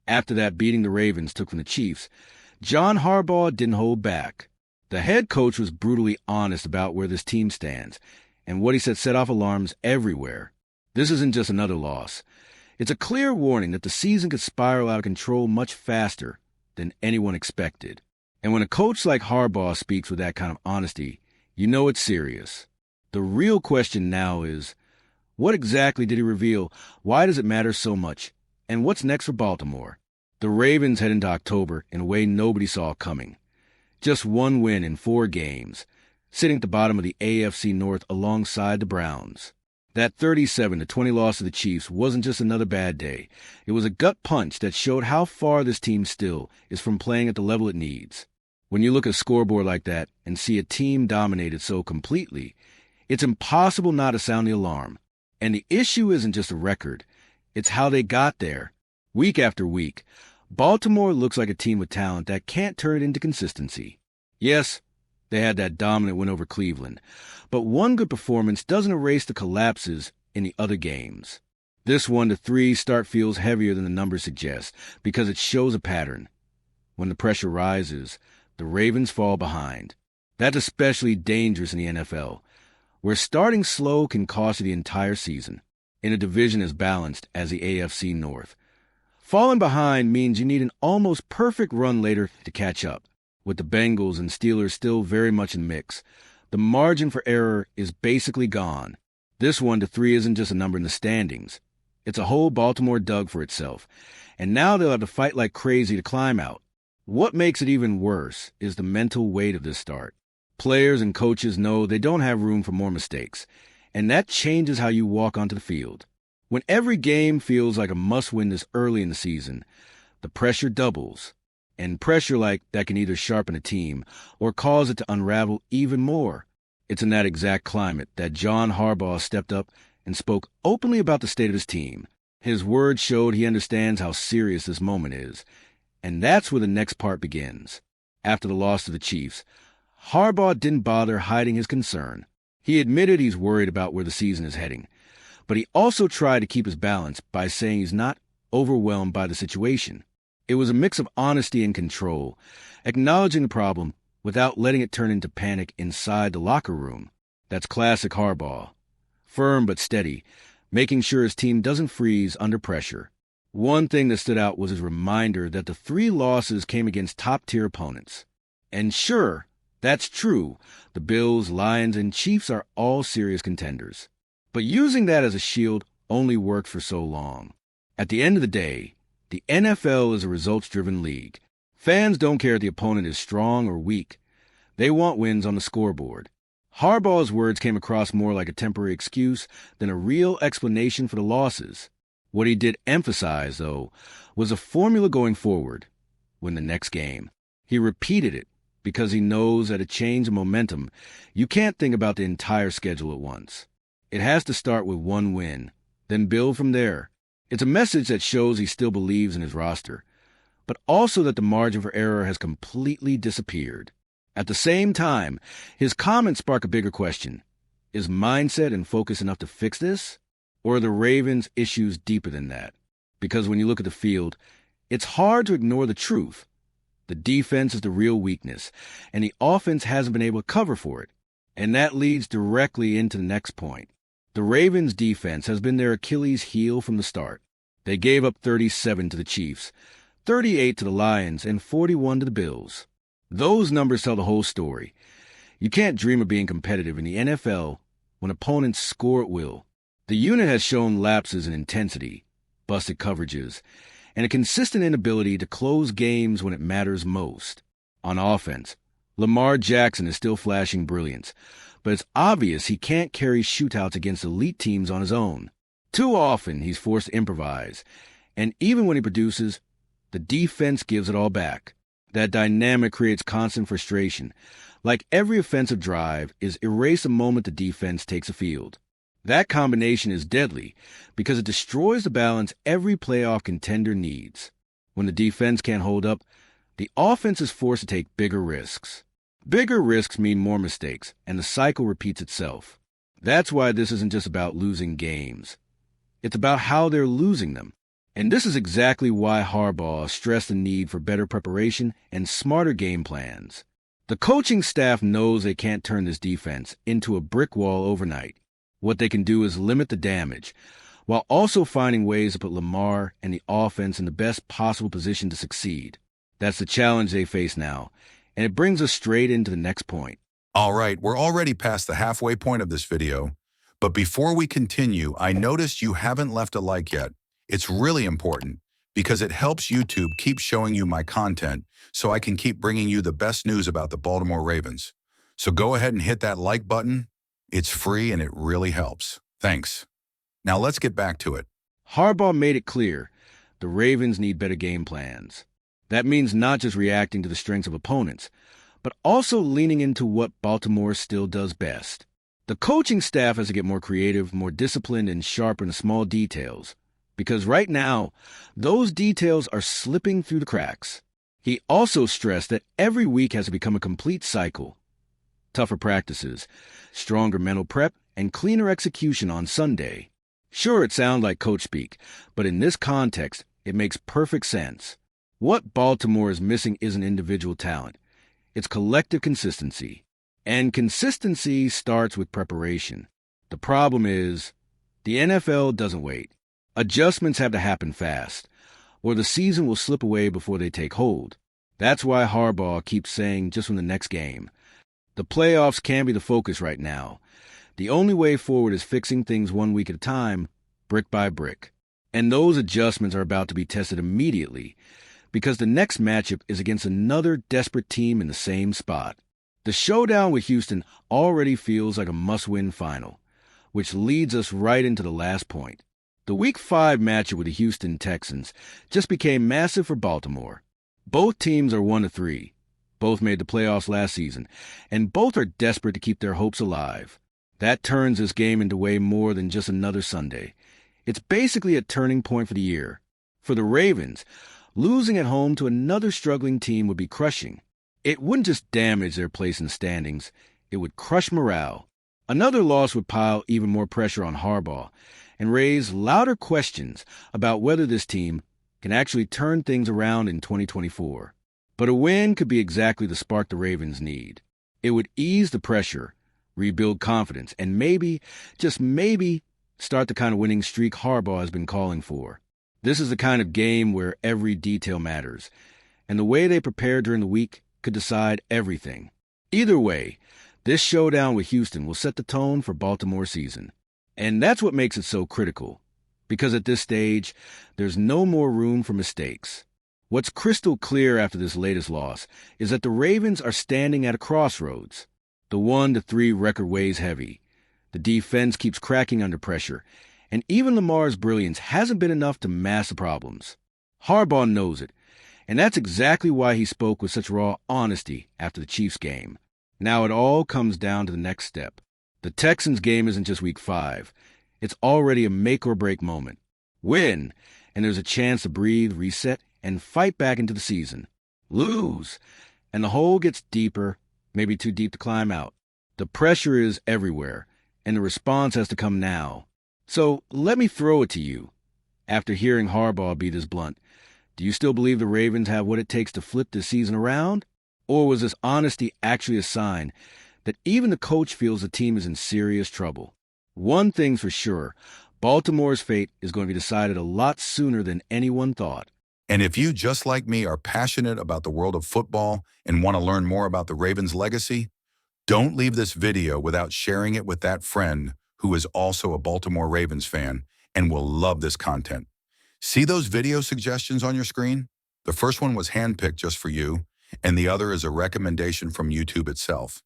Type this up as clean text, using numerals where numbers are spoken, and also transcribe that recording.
After that beating the Ravens took from the Chiefs, John Harbaugh didn't hold back. The head coach was brutally honest about where this team stands, and what he said set off alarms everywhere. This isn't just another loss. It's a clear warning that the season could spiral out of control much faster than anyone expected. And when a coach like Harbaugh speaks with that kind of honesty, you know it's serious. The real question now is, what exactly did he reveal? Why does it matter so much? And what's next for Baltimore? The Ravens head into October in a way nobody saw coming. Just one win in 4 games, sitting at the bottom of the AFC North alongside the Browns. That 37-20 loss to the Chiefs wasn't just another bad day. It was a gut punch that showed how far this team still is from playing at the level it needs. When you look at a scoreboard like that and see a team dominated so completely, it's impossible not to sound the alarm. And the issue isn't just a record. It's how they got there. Week after week, Baltimore looks like a team with talent that can't turn it into consistency. Yes, they had that dominant win over Cleveland, but one good performance doesn't erase the collapses in the other games. This 1-3 start feels heavier than the numbers suggest because it shows a pattern. When the pressure rises, the Ravens fall behind. That's especially dangerous in the NFL, where starting slow can cost you the entire season, in a division as balanced as the AFC North. Falling behind means you need an almost perfect run later to catch up. With the Bengals and Steelers still very much in the mix, the margin for error is basically gone. This 1-3 isn't just a number in the standings. It's a hole Baltimore dug for itself, and now they'll have to fight like crazy to climb out. What makes it even worse is the mental weight of this start. Players and coaches know they don't have room for more mistakes, and that changes how you walk onto the field. When every game feels like a must-win this early in the season, the pressure doubles. And pressure like that can either sharpen a team or cause it to unravel even more. It's in that exact climate that John Harbaugh stepped up and spoke openly about the state of his team. His words showed he understands how serious this moment is. And that's where the next part begins. After the loss to the Chiefs, Harbaugh didn't bother hiding his concern. He admitted he's worried about where the season is heading, but he also tried to keep his balance by saying he's not overwhelmed by the situation. It was a mix of honesty and control, acknowledging the problem without letting it turn into panic inside the locker room. That's classic Harbaugh. Firm but steady, making sure his team doesn't freeze under pressure. One thing that stood out was his reminder that the 3 losses came against top-tier opponents. And sure, that's true. The Bills, Lions, and Chiefs are all serious contenders. But using that as a shield only worked for so long. At the end of the day, the NFL is a results-driven league. Fans don't care if the opponent is strong or weak. They want wins on the scoreboard. Harbaugh's words came across more like a temporary excuse than a real explanation for the losses. What he did emphasize, though, was a formula going forward. Win the next game. He repeated it because he knows that a change in momentum, you can't think about the entire schedule at once. It has to start with one win, then build from there. It's a message that shows he still believes in his roster, but also that the margin for error has completely disappeared. At the same time, his comments spark a bigger question. Is mindset and focus enough to fix this? Or are the Ravens' issues deeper than that? Because when you look at the field, it's hard to ignore the truth. The defense is the real weakness, and the offense hasn't been able to cover for it. And that leads directly into the next point. The Ravens' defense has been their Achilles heel from the start. They gave up 37 to the Chiefs, 38 to the Lions, and 41 to the Bills. Those numbers tell the whole story. You can't dream of being competitive in the NFL when opponents score at will. The unit has shown lapses in intensity, busted coverages, and a consistent inability to close games when it matters most. On offense, Lamar Jackson is still flashing brilliance, but it's obvious he can't carry shootouts against elite teams on his own. Too often, he's forced to improvise, and even when he produces, the defense gives it all back. That dynamic creates constant frustration. Like every offensive drive is erase the moment the defense takes a field. That combination is deadly because it destroys the balance every playoff contender needs. When the defense can't hold up, the offense is forced to take bigger risks. Bigger risks mean more mistakes, and the cycle repeats itself. That's why this isn't just about losing games. It's about how they're losing them. And this is exactly why Harbaugh stressed the need for better preparation and smarter game plans. The coaching staff knows they can't turn this defense into a brick wall overnight. What they can do is limit the damage, while also finding ways to put Lamar and the offense in the best possible position to succeed. That's the challenge they face now, and it brings us straight into the next point. All right, we're already past the halfway point of this video, but before we continue, I noticed you haven't left a like yet. It's really important because it helps YouTube keep showing you my content so I can keep bringing you the best news about the Baltimore Ravens. So go ahead and hit that like button. It's free and it really helps. Thanks. Now let's get back to it. Harbaugh made it clear the Ravens need better game plans. That means not just reacting to the strengths of opponents, but also leaning into what Baltimore still does best. The coaching staff has to get more creative, more disciplined, and sharp in the small details, because right now, those details are slipping through the cracks. He also stressed that every week has to become a complete cycle. Tougher practices, stronger mental prep, and cleaner execution on Sunday. Sure, it sounds like coach speak, but in this context, it makes perfect sense. What Baltimore is missing isn't individual talent. It's collective consistency. And consistency starts with preparation. The problem is, the NFL doesn't wait. Adjustments have to happen fast, or the season will slip away before they take hold. That's why Harbaugh keeps saying just from the next game, the playoffs can't be the focus right now. The only way forward is fixing things 1 week at a time, brick by brick. And those adjustments are about to be tested immediately, because the next matchup is against another desperate team in the same spot. The showdown with Houston already feels like a must-win final, which leads us right into the last point. The Week 5 matchup with the Houston Texans just became massive for Baltimore. Both teams are 1-3. Both made the playoffs last season, and both are desperate to keep their hopes alive. That turns this game into way more than just another Sunday. It's basically a turning point for the year. For the Ravens, losing at home to another struggling team would be crushing. It wouldn't just damage their place in the standings, it would crush morale. Another loss would pile even more pressure on Harbaugh and raise louder questions about whether this team can actually turn things around in 2024. But a win could be exactly the spark the Ravens need. It would ease the pressure, rebuild confidence, and maybe, just maybe, start the kind of winning streak Harbaugh has been calling for. This is the kind of game where every detail matters, and the way they prepare during the week could decide everything. Either way, this showdown with Houston will set the tone for Baltimore's season. And that's what makes it so critical, because at this stage, there's no more room for mistakes. What's crystal clear after this latest loss is that the Ravens are standing at a crossroads. The 1-3 record weighs heavy. The defense keeps cracking under pressure, and even Lamar's brilliance hasn't been enough to mask the problems. Harbaugh knows it, and that's exactly why he spoke with such raw honesty after the Chiefs game. Now it all comes down to the next step. The Texans game isn't just Week 5. It's already a make-or-break moment. Win, and there's a chance to breathe, reset, and fight back into the season. Lose, and the hole gets deeper, maybe too deep to climb out. The pressure is everywhere, and the response has to come now. So let me throw it to you. After hearing Harbaugh be this blunt, do you still believe the Ravens have what it takes to flip this season around? Or was this honesty actually a sign that even the coach feels the team is in serious trouble? One thing's for sure, Baltimore's fate is going to be decided a lot sooner than anyone thought. And if you, just like me, are passionate about the world of football and want to learn more about the Ravens' legacy, don't leave this video without sharing it with that friend who is also a Baltimore Ravens fan and will love this content. See those video suggestions on your screen? The first one was handpicked just for you, and the other is a recommendation from YouTube itself.